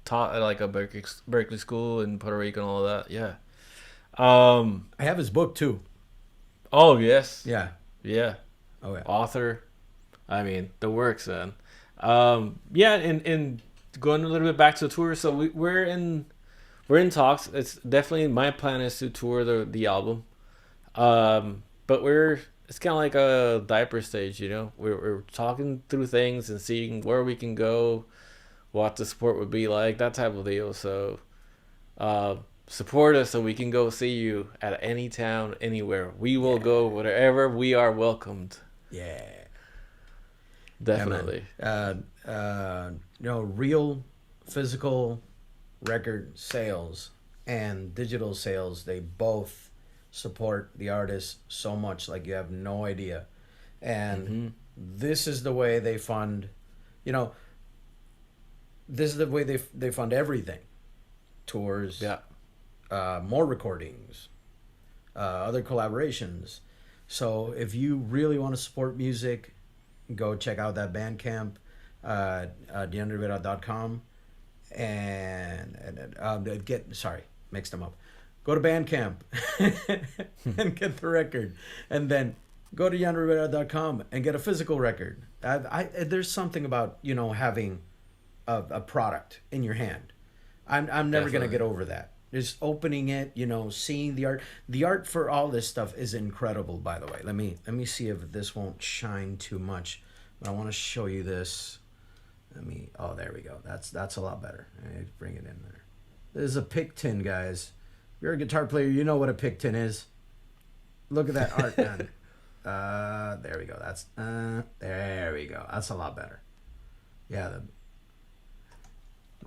taught at like a Berkeley school in Puerto Rico and all that. Yeah. I have his book too. Oh yes. Yeah. Yeah. Oh yeah. Author. I mean, the works then. Yeah, and going a little bit back to the tour. So we're in talks. It's definitely my plan is to tour the album. But it's kind of like a diaper stage, you know. We're talking through things and seeing where we can go, what the support would be like, that type of deal. So, support us so we can go see you at any town, anywhere. We will go wherever we are welcomed. Yeah. Definitely. Yeah, real physical record sales and digital sales, they both support the artist so much like you have no idea. And this is the way they fund, this is the way they fund everything. Tours, more recordings, other collaborations. So if you really want to support music, go check out that Bandcamp, janrivera.com, and mixed them up. Go to Bandcamp and get the record, and then go to janrivera.com and get a physical record. There's something about having a product in your hand. I'm never gonna get over that. Just opening it, seeing the art. The art for all this stuff is incredible, by the way. Let me see if this won't shine too much. But I want to show you this. Oh, there we go. That's a lot better. Let me bring it in there. This is a pick tin, guys. If you're a guitar player, you know what a pick tin is. Look at that art, man. There we go. There we go. That's a lot better. Yeah, the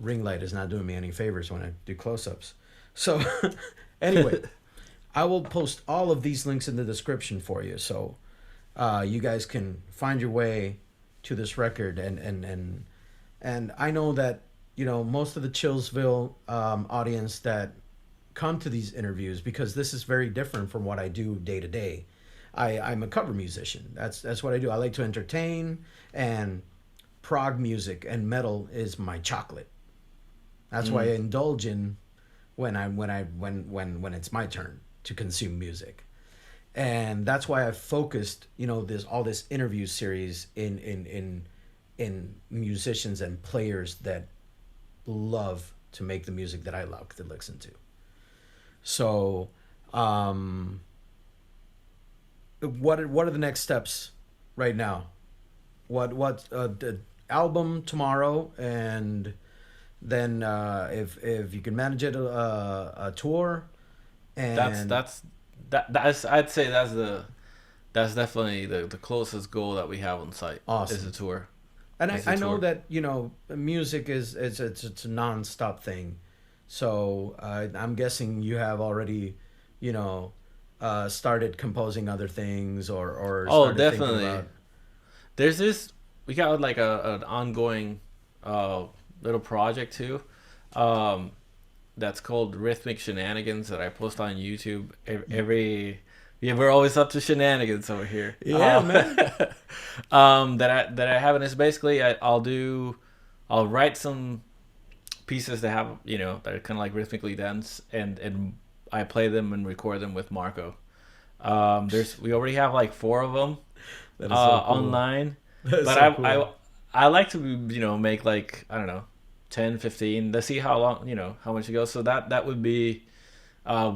ring light is not doing me any favors when I do close-ups. So, anyway, I will post all of these links in the description for you, so you guys can find your way to this record. And I know that most of the Chillsville audience that come to these interviews, because this is very different from what I do day to day. I'm a cover musician. That's what I do. I like to entertain, and prog music and metal is my chocolate. That's why I indulge in when it's my turn to consume music. And that's why I've focused, this interview series in musicians and players that love to make the music that I love to listen to. So, what are the next steps right now? The album tomorrow, and then if you can manage it, a tour, and that's I'd say that's that's definitely the closest goal that we have on site. Awesome. Is a tour. And Is I a know tour. that music it's a non-stop thing, so I'm guessing you have already, you know, started composing other things or Oh, started thinking definitely. about. There's this. We got like an ongoing uh, little project too. Um, that's called Rhythmic Shenanigans that I post on YouTube every. Yeah, we're always up to shenanigans over here. Yeah, man. That I have, and it's basically I'll write some pieces that have that are kind of like rhythmically dense, and I play them and record them with Marco. We already have like four of them That is so cool. online, That's but so cool. I like to make like I don't know 10, 15. Let's see how long how much it goes. So that would be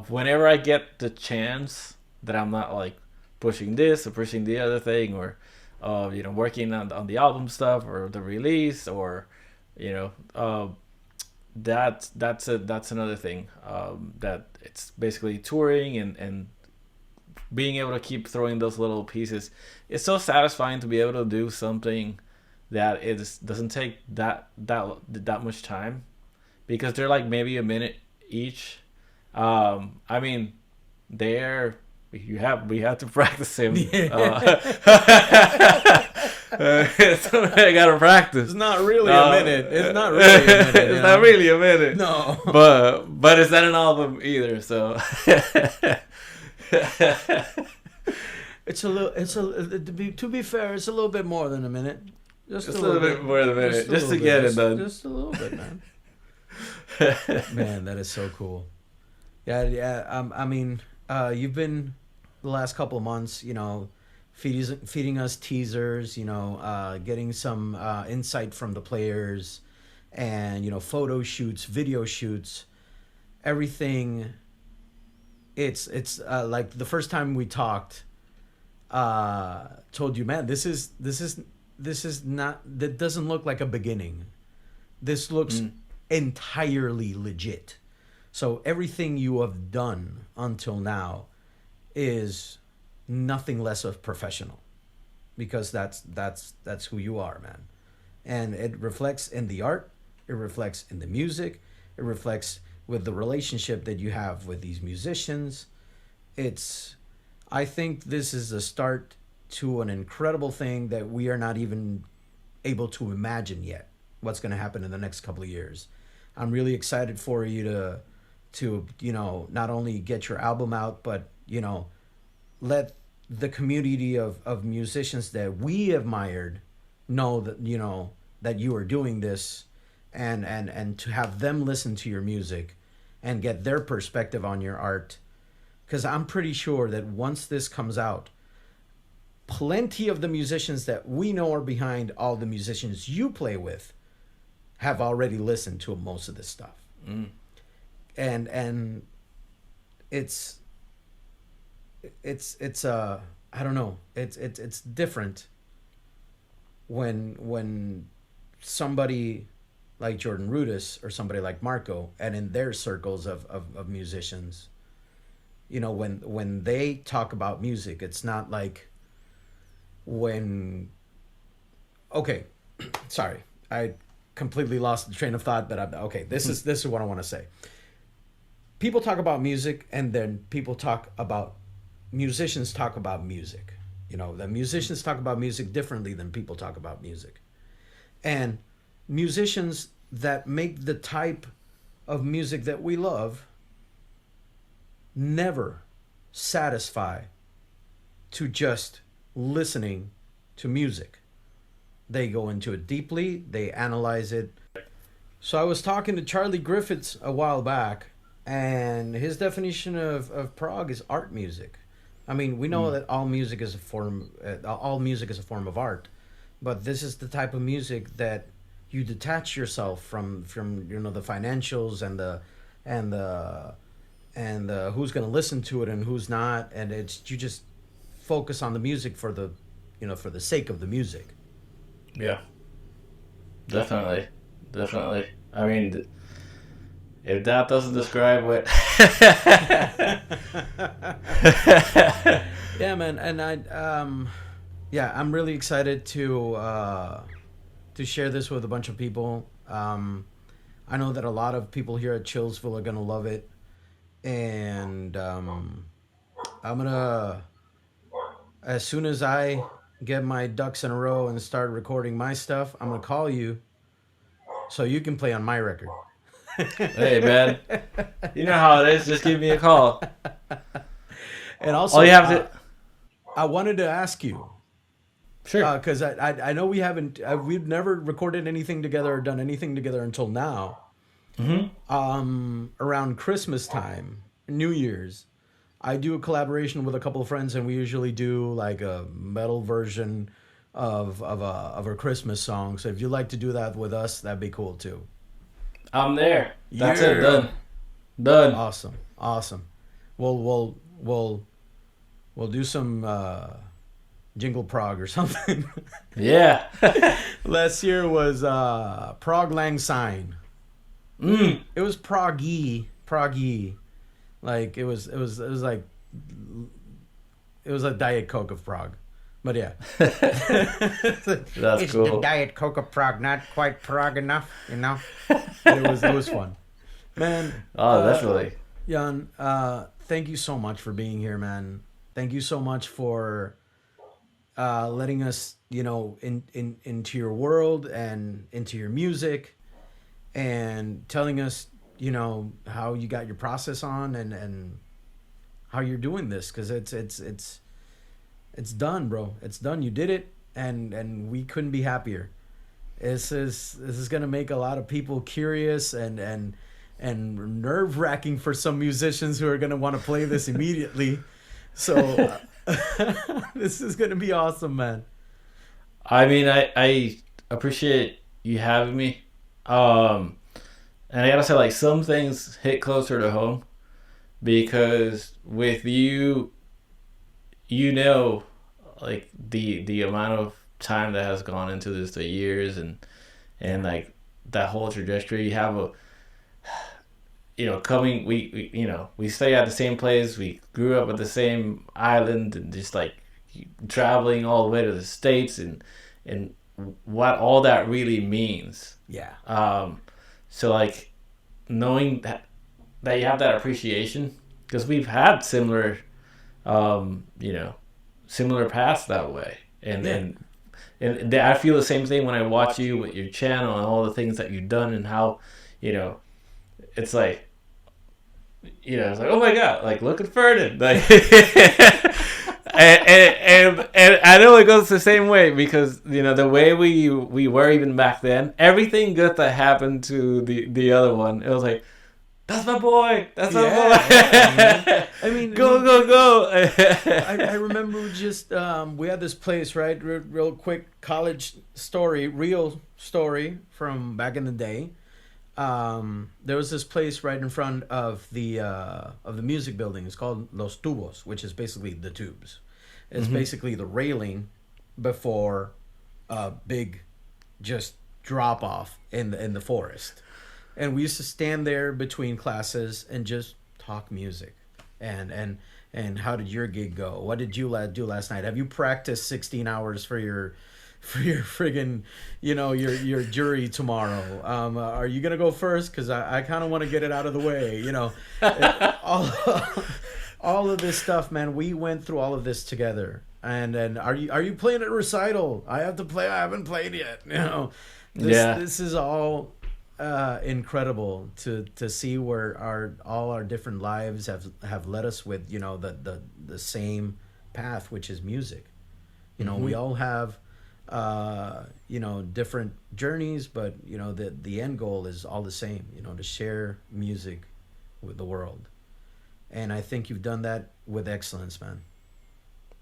whenever I get the chance that I'm not like pushing this or pushing the other thing or working on the album stuff or the release or you know uh, that's another thing that it's basically touring and being able to keep throwing those little pieces. It's so satisfying to be able to do something that doesn't take that much time because they're like maybe a minute each. I mean, they're we have to practice him. So I gotta practice. It's not really a minute. It's not really a minute. It's not really a minute. No. But it's not an album either. So To be fair, it's a little bit more than a minute. just a little bit more than a minute, just to get it done. Just a little bit, man. Man, that is so cool. Yeah, yeah. I mean, you've been the last couple of months, feeding us teasers, getting some insight from the players, and photo shoots, video shoots, everything. It's like the first time we talked, told you, man, this is not, that doesn't look like a beginning. This looks entirely legit. So everything you have done until now is nothing less of professional, because that's who you are, man. And it reflects in the art, it reflects in the music, it reflects with the relationship that you have with these musicians. It's I think this is a start to an incredible thing that we are not even able to imagine yet what's going to happen in the next couple of years. I'm really excited for you to not only get your album out, but let the community of musicians that we admired know that you are doing this, and to have them listen to your music and get their perspective on your art, because I'm pretty sure that once this comes out, plenty of the musicians that we know are behind all the musicians you play with have already listened to most of this stuff. And it's I don't know, it's different when somebody like Jordan Rudess or somebody like Marco, and in their circles of musicians, when they talk about music, it's not like when okay sorry, I completely lost the train of thought, but okay, this is what I want to say. People talk about music, and then musicians talk about music. The musicians talk about music differently than people talk about music. And musicians that make the type of music that we love never satisfy to just listening to music. They go into it deeply, they analyze it. So I was talking to Charlie Griffiths a while back, and his definition of prog is art music. I mean, we know that all music is a form of art, but this is the type of music that you detach yourself from the financials and the who's going to listen to it and who's not, and you just focus on the music for the sake of the music. Yeah, definitely. I mean, if that doesn't describe what Yeah, man, and yeah, I'm really excited to share this with a bunch of people. I know that a lot of people here at Chillsville are gonna love it, and I'm gonna, as soon as I get my ducks in a row and start recording my stuff, I'm gonna call you so you can play on my record. Hey, man, you know how it is. Just give me a call. And All you also, have to. I wanted to ask you, Sure. because I know we haven't, we've never recorded anything together or done anything together until now. Mm-hmm. Around Christmas time, New Year's, I do a collaboration with a couple of friends, and we usually do like a metal version of a Christmas song. So if you'd like to do that with us, that'd be cool too. I'm there. That's it. Yeah. Done. Done. Awesome. Awesome. We'll we'll do some Jingle Prog or something. Yeah. Last year was Prog Lang Syne. Mm. It was Proggy. Like it was like it was a Diet Coke of Prague. But yeah. That's It's the cool. Diet Coke of Prague, not quite Prague enough, you know. It was fun. Man, Oh, definitely. Jan, thank you so much for being here, man. Thank you so much for letting us, into your world and into your music, and telling us, how you got your process on, and how you're doing this, because it's done, bro. It's done. You did it, and we couldn't be happier. This is gonna make a lot of people curious, and nerve wracking for some musicians who are gonna want to play this immediately. So this is gonna be awesome, man. I mean, I appreciate you having me. Um, and I gotta say, like, some things hit closer to home because with you, you know, like the amount of time that has gone into this, the years and Yeah, like that whole trajectory. You have a, coming. We stay at the same place. We grew up at the same island, and just like traveling all the way to the states, and what all that really means. yeah, So like knowing that you have that appreciation because we've had similar, um, you know, similar paths that way, and yeah. and and I feel the same thing when I watch you with your channel and all the things that you've done and how, you know, it's like, it's like, oh my god, like look at Fernand, like, and I know it goes the same way because the way we were even back then, everything good that happened to the other one, it was like, that's my boy, that's my Yeah, yeah, man. boy, I mean, go go go. I remember just we had this place, right? Real quick college story, real story from back in the day. There was this place right in front of the music building. It's called Los Tubos, which is basically the tubes. It's Mm-hmm. basically the railing before a big just drop off in the forest. And we used to stand there between classes and just talk music. And how did your gig go? What did you do last night? Have you practiced 16 hours for your friggin', your jury tomorrow? Are you gonna go first? Because I kind of want to get it out of the way. All all of this stuff, man. We went through all of this together. And are you playing at a recital? I have to play. I haven't played yet. This Yeah. this is all incredible to see where all our different lives have led us with the same path, which is music. Mm-hmm. We all have different journeys, but the end goal is all the same. To share music with the world, and I think you've done that with excellence, man.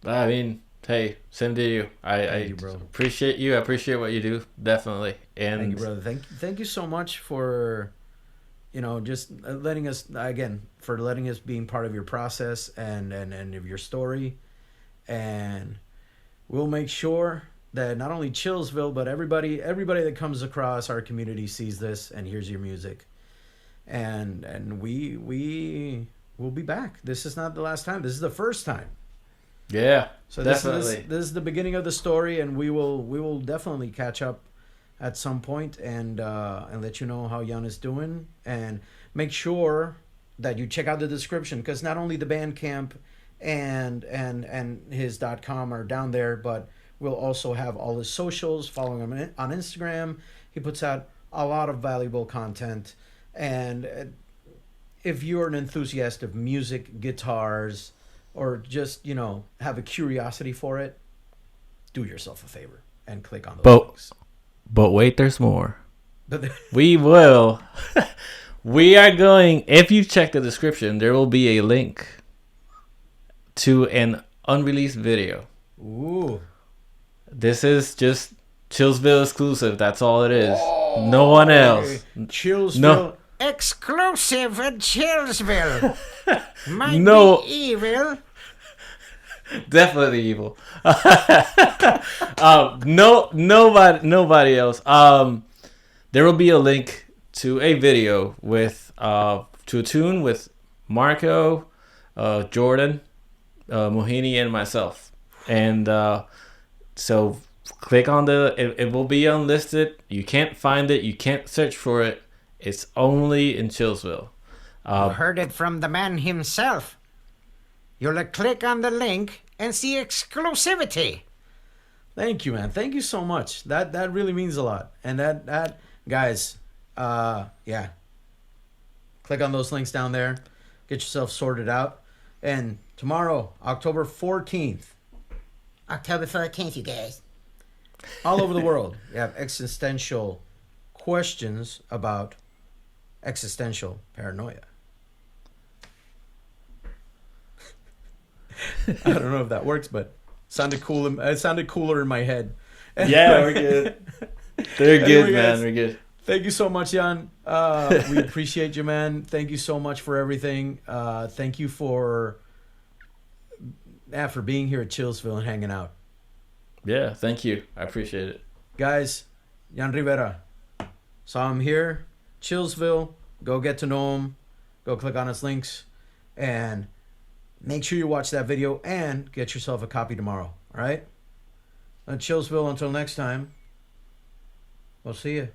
I mean, hey, same to you. I Thank you, bro. appreciate you. I appreciate what you do, definitely. Thank you, And brother. Thank you so much for just letting us again, for letting us being part of your process and of your story. And we'll make sure that not only Chillsville, but everybody that comes across our community sees this and hears your music. And we will be back. This is not the last time. This is the first time. Yeah, So definitely. this is the beginning of the story, and we will definitely catch up at some point and let you know how Jan is doing, and make sure that you check out the description, because not only the Bandcamp and his .com are down there, but we'll also have all his socials. Following him on Instagram, he puts out a lot of valuable content, and if you're an enthusiast of music, guitars, or just have a curiosity for it, do yourself a favor and click on those But links. wait, there's more. But We will. We are going. If you check the description, there will be a link to an unreleased video. ooh, This is just ChillsVille exclusive. That's all it is. No one else. ChillsVille. No. Exclusive at ChillsVille. Might No. be evil. Definitely evil. No, nobody else. There will be a link to a video with to a tune with Marco, Jordan, Mohini, and myself. And so click on it will be unlisted. You can't find it. You can't search for it. It's only in ChillsVille. You heard it from the man himself. You'll click on the link and see exclusivity. Thank you, man. Thank you so much. That really means a lot. And that guys, yeah. Click on those links down there. Get yourself sorted out. And tomorrow, October 14th, October 14th, you guys. all over the world, we have existential questions about existential paranoia. I don't know if that works, but sounded cool. It sounded cooler in my head. Yeah, we're good. They're good, Anyway, man. guys, We're good. Thank you so much, Jan. We appreciate you, man. Thank you so much for everything. Thank you for being here at ChillsVille and hanging out. Yeah, thank you. I appreciate it. Guys, Jan Rivera. Saw him here, ChillsVille. Go get to know him. Go click on his links. And make sure you watch that video and get yourself a copy tomorrow. All right? At ChillsVille, until next time, we'll see you.